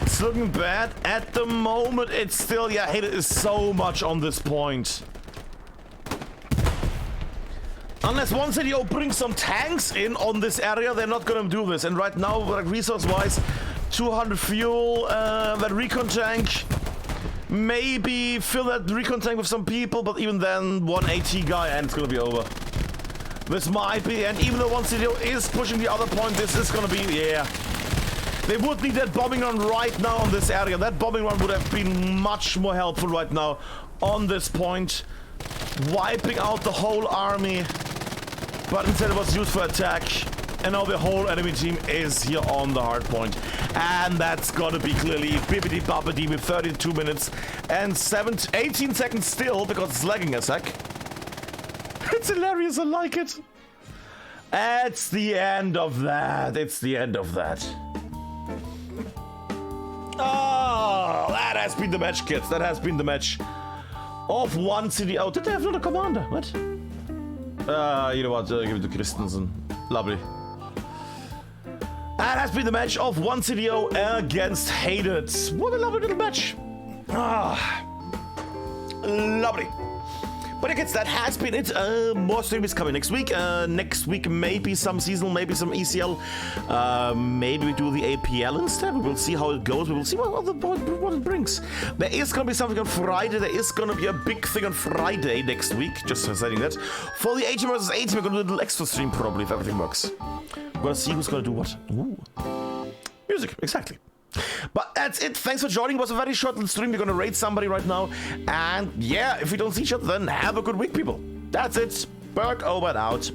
It's looking bad. At the moment, it's still... Yeah, Hated is so much on this point. Unless one city brings some tanks in on this area, they're not gonna do this. And right now, like, resource-wise, 200 fuel, that recon tank. Maybe fill that recon tank with some people, but even then, one AT guy and it's gonna be over. This might be, and even though one city is pushing the other point, this is gonna be, yeah. They would need that bombing run right now on this area. That bombing run would have been much more helpful right now on this point. Wiping out the whole army, but instead it was used for attack. And now the whole enemy team is here on the hard point. And that's gonna be clearly bippity boppity with 32 minutes and 18 seconds still because it's lagging a sec. It's hilarious, I like it. It's the end of that. It's the end of that. Oh, that has been the match, kids. That has been the match of one city. Oh, did they have another commander? What? You know what? Give it to Christensen. Lovely. That has been the match of 1CDO against Hated. What a lovely little match. Ah, lovely. But I guess that has been it. More streams coming next week. Next week, maybe some seasonal, maybe some ECL. Maybe we do the APL instead. We will see how it goes. We will see what it brings. There is going to be something on Friday. There is going to be a big thing on Friday next week. Just saying that. For the 18 versus 18, we're going to do a little extra stream probably if everything works. We're going to see who's going to do what. Ooh. Music, exactly. But that's it. Thanks for joining. It was a very short little stream. We're gonna raid somebody right now. And yeah, if we don't see each other, then have a good week, people. That's it. Berg over and out.